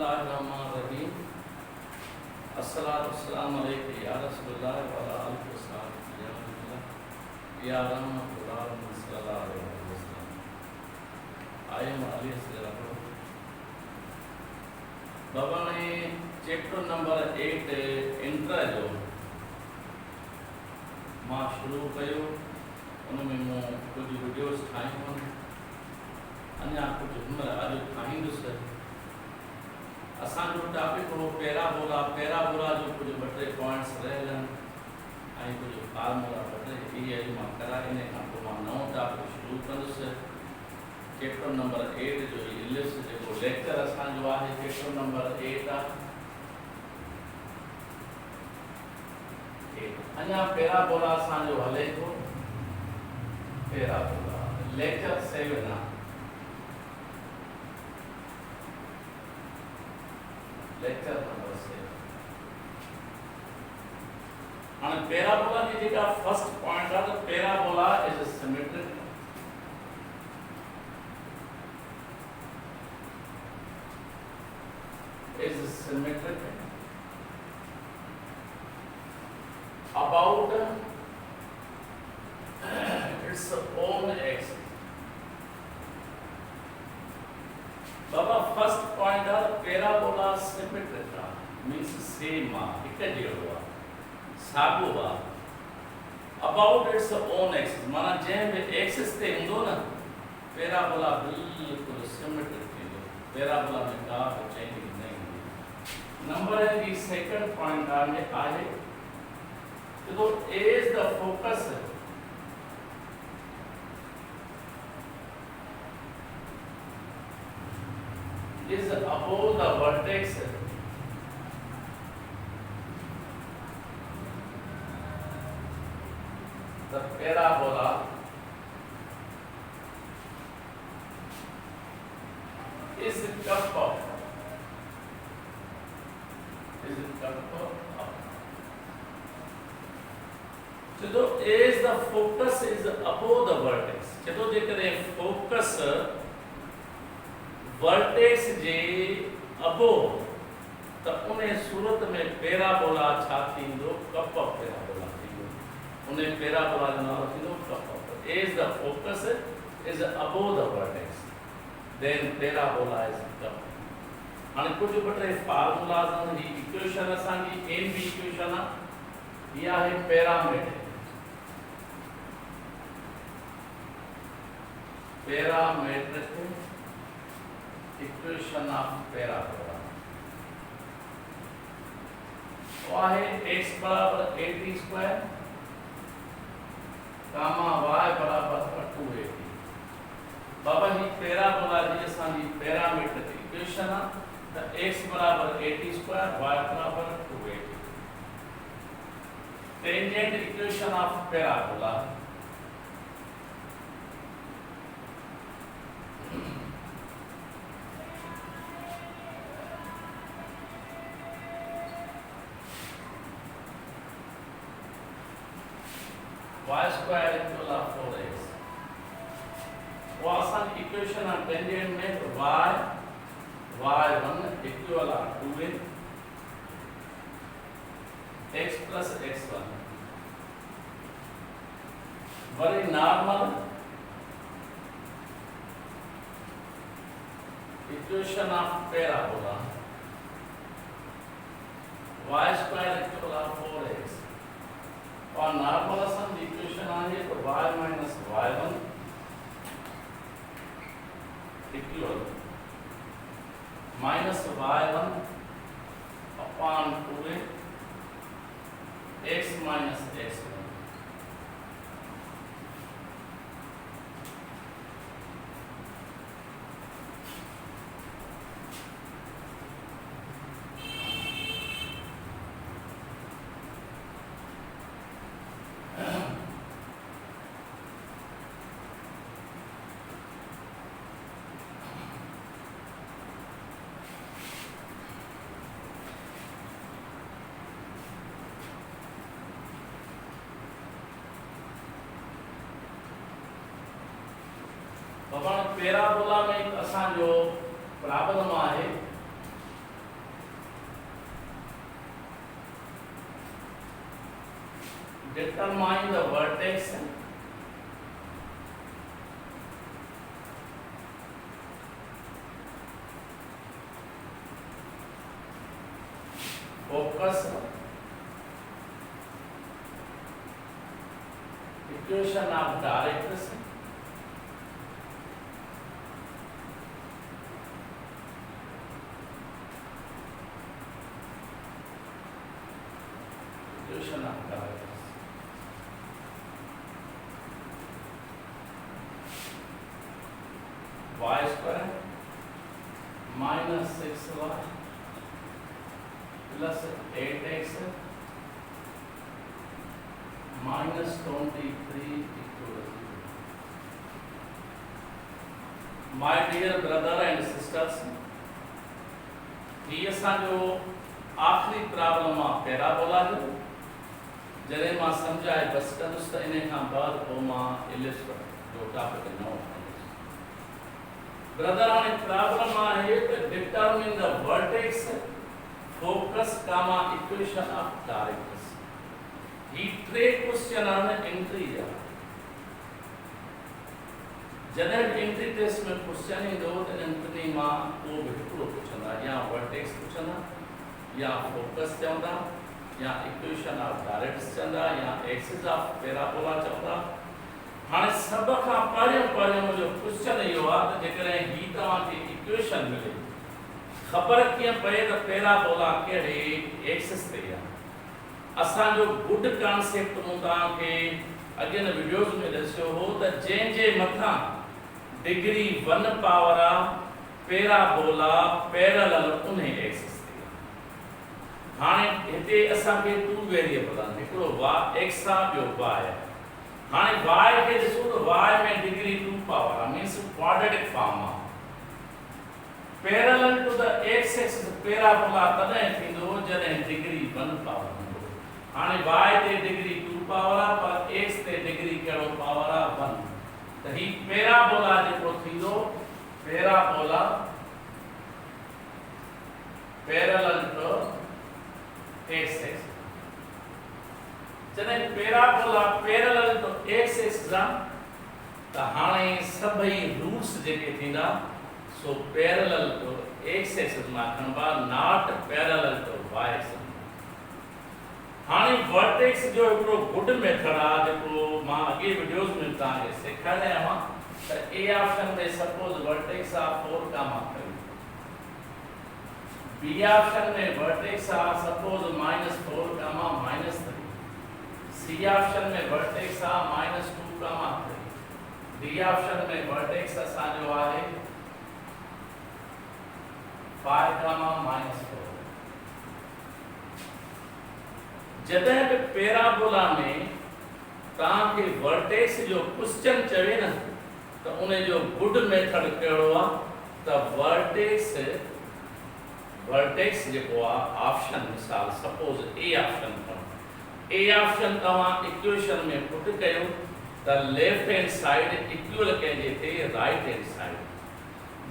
बिस्मिल्लाहिर्रहमानिर्रहीम। अस्सलातु वस्सलामु अलैका या रसूलल्लाह व अला आलिहि व सहाबिहि या रहमतुल्लाह सल्लल्लाहु अलैहि वसल्लम। आए माली से रखो बाबा ने चैप्टर नंबर 8 इंट्रा जो मां शुरू कयो उनमें मूं कुछ वीडियोस ठाहियूं अञा कुछ हिनमहिल अॼु ठाहींदुसि। असांजो टॉपिक हो पैराबोला। पैराबोला जो कुछ ॿ टे पॉइंट्स रहियल आहिनि ऐं कुछ फार्मूला ॿ टे इहे अॼु मां कराए इन खां पोइ मां नओं टॉपिक शुरू कंदुसि। चैप्टर नंबर 8 जो ही लिस्ट जेको लेक्चर असांजो आहे चैप्टर नंबर 8 आहे। अञा पैराबोला असांजो हले थो। पैराबोला लेक्चर 7 आहे। लेक्चर नंबर 7 हाँ पैराबोला की जेका फर्स्ट पॉइंट है तो parabola is symmetric about its own axis। Baba first point है पैराबोला सिमेट्रिक मीन्स सेम एक जहिड़ो आहे साॻियो आहे अबाउट इट्स ओन एक्सिस माना जंहिं बि एक्सिस ते हूंदो न पैराबोला बिल्कुलु सिमेट्रिक थींदो। पैराबोला में का बि चेंजिंग न ईंदी। नंबर जी सेकंड पॉइंट आहे तो as the focus is above the vertex the parabola is cut off so as the focus is above the vertex चलो जेकॾहिं फोकस वर्टेक्स जे अबो त उन सूरत में पैराबोला छा थींदो कप ऑफ पैराबोला थींदो। उन पैराबोला जो नालो थींदो cup of as the focus is above the vertex then parabola is cup. हाणे कुछ ॿ टे फार्मूलास आहिनि। ही इक्वेशन असांजी एन बी इक्वेशन आहे। इहा आहे पैरामेट्रिक इक्वेशन ऑफ पैराबोला वो है x बराबर 80 स्क्वायर गामा y बराबर 280। बाबा ही पैराबोला जी असांजी पैरामीट्रिक इक्वेशन है त x बराबर 80 स्क्वायर y बराबर 280। Tangent equation of parabola y square equal to 4x। वो आसान इक्वेशन है टेंजेंट में y1 equal to 2 x plus x1 very normal equation of parabola y square equal to 4x और normal सम equation आहे तो y minus y1 equal minus y1 upon 2 x minus x1। बाबा parabola में असांजो problem आहे determine the vertex focus equation of directors equation of directors y square minus 6y plus 8x minus 23 equal to 0. My dear brother and sisters, ये असांजो आखिरी problem आहे parabola जो जॾहिं मां सम्झाए बसि कंदुसि त इन खां बाद पोइ मां इलिस्ट्रेट जो टॉपिक न वठंदुसि। ब्रदर हाणे प्रॉब्लम आहे त determine the vertex focus comma equation of directrix. ही टे क्वेश्चन आहिनि एंट्री जा। जॾहिं बि एंट्री टेस्ट में क्वेश्चन ईंदो त इन्हनि टिनी मां को बि हिकिड़ो पुछंदा, या वर्टेक्स पुछंदा, या फोकस चवंदा, या इक्वेशन ऑफ डायरेक्ट्रिक्स चवंदा, या एक्सिस ऑफ पैराबोला चवंदा। हाणे सभ खां पहिरियों मुंहिंजो क्वेश्चन इहो आहे त जेकॾहिं ही तव्हांखे इक्वेशन मिले, ख़बर कीअं पए त पैराबोला कहिड़े एक्सिस ते आहे। असांजो गुड कॉन्सेप्ट मूं तव्हांखे अॻियनि वीडियोज़ में ॾसियो हो त जंहिंजे मथां डिग्री 1 पावर आहे पैराबोला पैरेलल उन एक्सिस ते आहे। हाणे हिते असांखे 2 वेरिएबल आहिनि, हिकिड़ो एक्स आहे, ॿियो वाई आहे। हाणे वाई खे ॾिसो त वाई में डिग्री 2 पावर आहे, मीन्स क्वाड्रेटिक फॉर्म आहे। Parallel to the X axis parabola तॾहिं थींदो जॾहिं डिग्री 1 पावर हूंदो। हाणे वाई ते डिग्री 2 पावर आहे, पर एक्स ते डिग्री कहिड़ो पावर आहे 1। त ही पैराबोला जेको थींदो, parabola parallel to X axis. जॾहिं parabola parallel to X axis आहे त हाणे सभई रूट्स जेके थींदा सो पैरेलल टू एक्स एक्सिस मां खणबा, not parallel to Y axis. हाणे वर्टेक्स जो हिकिड़ो गुड मेथड आहे जेको मां अॻे वीडियोज़ में तव्हांखे सेखारियो आहे त ए ऑप्शन में सपोज वर्टेक्स आहे 4, 3, बी ऑप्शन में वर्टेक्स आहे सपोज -4, -3, सी ऑप्शन में वर्टेक्स आहे -2, 3, डी ऑप्शन में वर्टेक्स असांजो आहे 5, -4। जॾहिं बि पैराबोला में तव्हांखे वर्टेक्स जो क्वेश्चन चवे न त उन जो गुड मेथड कहिड़ो आहे त वर्टेक्स जेको आहे ऑप्शन, मिसाल सपोज ए ऑप्शन खणो। ए ऑप्शन तव्हां इक्वेशन में पुट कयो त लेफ्ट हैंड साइड इक्वल कंहिंजे थिए राइट हैंड साइड।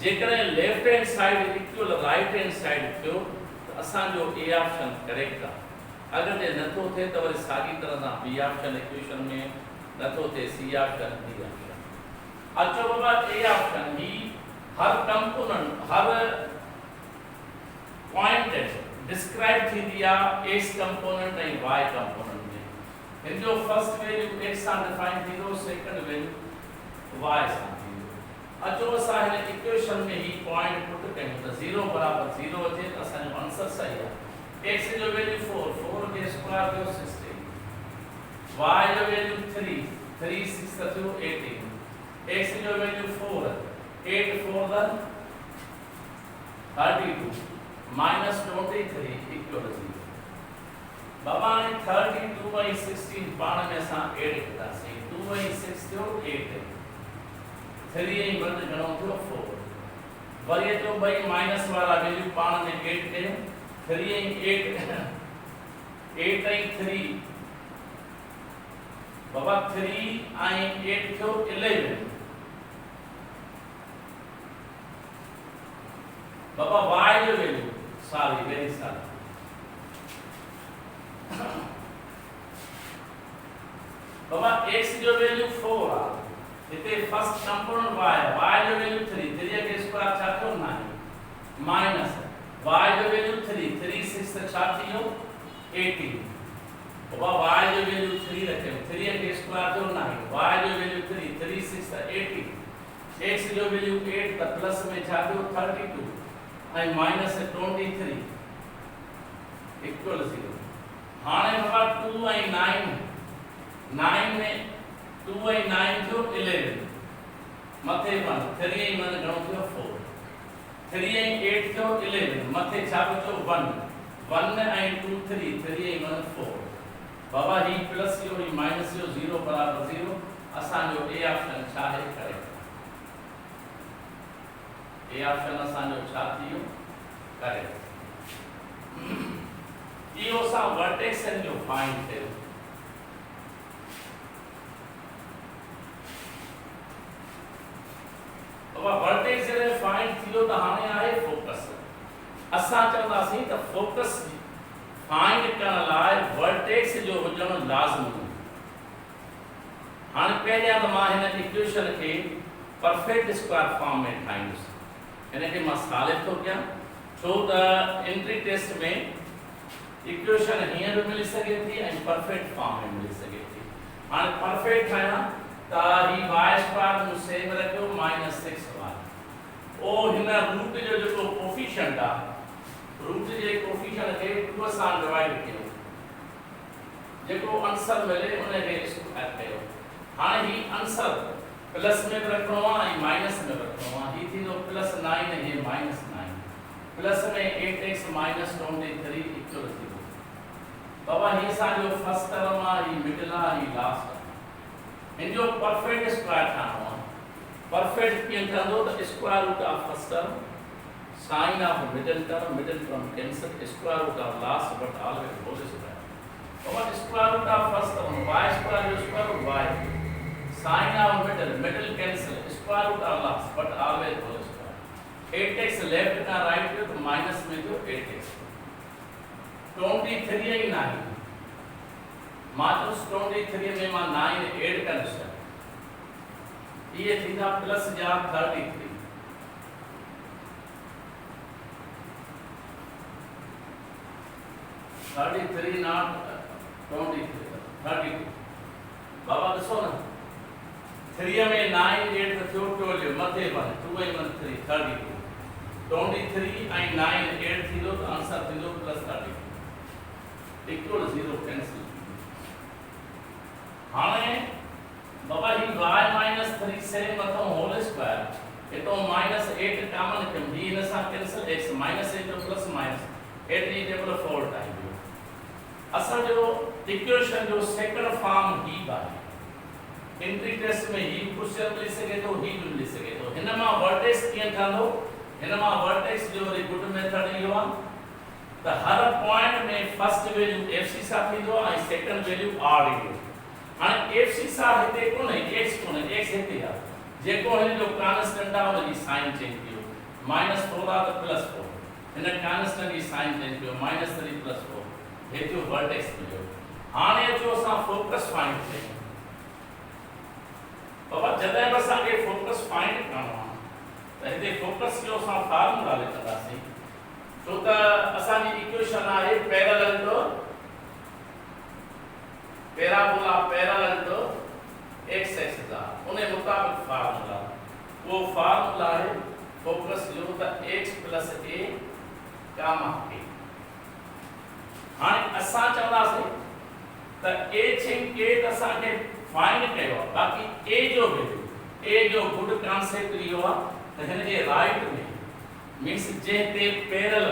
जेकॾहिं left hand side equal right hand side थियो त असांजो ए ऑप्शन करेक्ट आहे। अगर ये नथो थे तो वरी सागी तरह ना बी ऑप्शन इक्वेशन में नथो थे, सी ऑप्शन, डी ऑप्शन। अच्छा बाबा ए ऑप्शन ही हर कंपोनेंट, हर पॉइंट डिस्क्राइब थी दिया X component and Y component में। इन जो फर्स्ट वैल्यू एक्स सा डिफाइन थी दो, सेकंड वैल्यू वाई सा थी दो। अच्छा असा है इक्वेशन में ही पॉइंट पुट कयूं त 0 बराबर 0 अचे त असांजो आंसर सही है। x जो वैल्यू 4 के स्क्वायर जो 16, y जो वैल्यू 3 6 तो 18, x जो वैल्यू 4 8 4 32 -23 इक्वल 0। बाबा ने 32/16 पाण में सा ऐड कदासी, 2/6 जो 8, 3 ऐं 1 घणो थियो 4। वरी जो भाई माइनस वाला वैल्यू पाण में ऐड कयो, 3 and 8 8 and 3 बाबा 3 and 8 थियो 11। बाबा y जो value sorry very sorry minus y जो वैल्यू 3 3 6 त छा थी वियो 18 बाबा y जो वैल्यू 3 रखे 3 के स्क्वायर जो ना y जो वैल्यू 3 3 6 त 18 x जो वैल्यू 8 त प्लस में छा थियो 32 and minus 23 equal 0 हाने बाबा 2 and 9 में 2 and 9 थियो 11 मथे 1 3 and 1 घणो थियो 4 3 and 8 थियो 11 मथे छा बचो 1 and 2 3 3 and 1 4 बाबा ही प्लस यो ही माइनस यो 0 बराबर 0 असा जो ए ऑप्शन छा है करेक्ट ए ऑप्शन असा जो छा थियो करेक्ट इहो सा वर्टेक्स जो फाइंड कयो बाबा वर्टेक्स जे फाइंड थियो त हाने आहे फोकस असा चवंदासीं त फोकस फाइंड करण लाइ वर्टेक्स जो हुजणु लाज़मी हाणे पहिरियां त मां हिन इक्वेशन खे परफेक्ट स्क्वायर फॉर्म में ठाहींदुसि इनके मां साबित थो कयां छो त एंट्री टेस्ट में इक्वेशन हीअं बि मिली सघे थी ऐं परफेक्ट फॉर्म में मिली सघे थी हाणे परफेक्ट ठाहियां त ही y स्क्वायर मूं सेम रखियो -6y ओ हिन रूट जो जेको कोफिशिएंट आहे रूट जे कोफिशिएंट खे 2 सां डिवाइड कयो जेको आंसर मिले उन खे स्क्वायर कयो हाणे ही आंसर प्लस में रखणो आहे ऐं माइनस में रखणो आहे ही थींदो +9 ऐं -9 प्लस में 8x - 23 इक्वल थींदो बाबा ही असांजो फर्स्ट टर्म आहे ही मिडिल आहे ही लास्ट आहे इन जो परफेक्ट स्क्वायर ठाहिणो आहे परफेक्ट कीअं ठहंदो त square root of first term sign of middle term cancel square root of last but always whole square बाबा square root of first term y square जो square root y sign of middle cancel square root of last but always whole square 8x left का right पे तो minus में जो 8x 23 ही 9 मात्र 23 में मा 9 ऐड कर सकते ये थींदा प्लस या 33 33 नॉट 23 32 बाबा दसो ना 3 में 9 8 थियो 12 मथे 1 2 and 1 3 32 23 and 9 8 थींदो तो आंसर थींदो +32 इक्वल 0 कैंसिल हाणे बाबा ही y - 3 से मथो होल स्क्वायर एतो -8 कॉमन कम ही इन सा कैंसिल x -8 तो प्लस माइनस 8 नी टेबल 4 टाइम असा जो इक्वेशन जो सेकंड फॉर्म ही बाय एंट्री टेस्ट में ही क्वेश्चन मिल सके तो ही मिल सके तो हिनमा वर्टेक्स कीअं ठहंदो हिनमा वर्टेक्स जो वरी गुड मेथड इहो आहे त हर पॉइंट में फर्स्ट वैल्यू fc सा थींदो ऐं सेकंड वैल्यू r ईंदो हाणे fc सा हिते कोन्हे x कोन्हे x हिते आहे जेको हिन जो कांस्टेंट आहे उन जी साइन चेंज कयो -4 आहे त +4 हिन कांस्टेंट जी साइन चेंज कयो -3 +4 हे जो वर्टेक्स मिलियो हाणे जो असां फोकस फाइंड कयूं बाबा जॾहिं बि असांखे फोकस फाइंड करणो आहे त हिते फोकस जो असां फार्मूला लिखंदासीं छो त असांजी इक्वेशन आहे parallel to parabola parallel to x axis आहे उन मुताबिक फार्मूला वो फार्मूला है फोकस जो त x + a गामा k हाणे असां चवंदासीं त a छिन k त असांखे फाइंड कयो बाकी a जो वैल्यू a जो गुड कांसेप्ट इहो आहे त हिन जे राइट में मींस जेते पैरेलल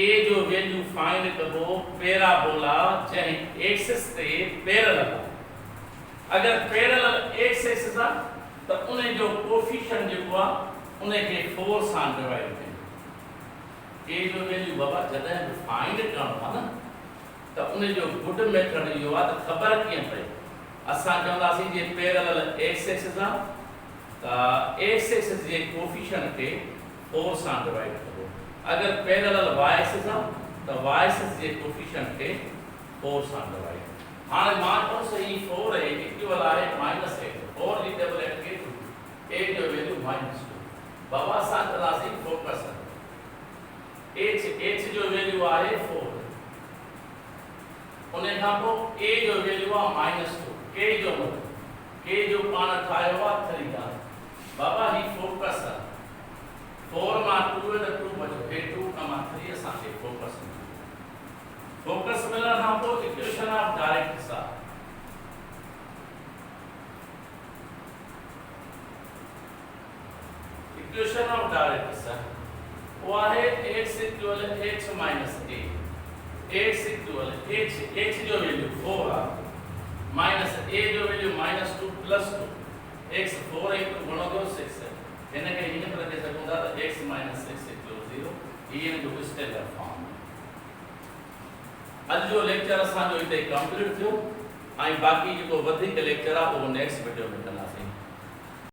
a जो वैल्यू फाइंड कबो पैराबोला जंहिं एक्सिस ते पैरेलल अगर पैरेलल x एक्सिस आहे त उन जो कोफिशिएंट जेको आहे उन खे 4 सां डिवाइड कयो a जो वैल्यू बाबा जॾहिं बि फाइंड करणो आहे न त उन जो गुड मेथड इहो आहे त ख़बर कीअं पए असां चवंदासीं जे पैरेलल x एक्सिस आहे त x एक्सिस जे कोफिशिएंट खे 4 सां डिवाइड करो अगर पैरेलल y एक्सिस आहे त y एक्सिस जे कोफिशिएंट खे 4 सां डिवाइड हाणे मां चयो सही 4 है इक्वल आहे -8 4 जी टेबल 8 के 8 जो वैल्यू -2 बाबा असां चवंदासीं फोकस h जो वैल्यू आहे 4 उन खां पोइ a जो वैल्यू आहे -2 k जो पाण ठाहियो आहे 3 आहे बाबा ही फोकस आहे 4 मां 2 त 2 बचो हे 2 मां 3 असांखे फोकस मिलण खां पोइ इक्वेशन ऑफ डायरेक्ट्स आहे इक्वेशन ऑफ डायरेक्ट्स आहे वो है x equal x minus a x equal h जो वैल्यू 4 है माइनस a जो वैल्यू -2 प्लस 2 x 4 एक गुणो दो 6 है यानी कि इन पर के सकूंगा तो x - 6 इक्वल 0 ये जो स्टैंडर्ड फॉर्म अज जो लेक्चर असा जो इते कंप्लीट थियो आई बाकी जो वधिक लेक्चर आ वो नेक्स्ट वीडियो में कंदासीं।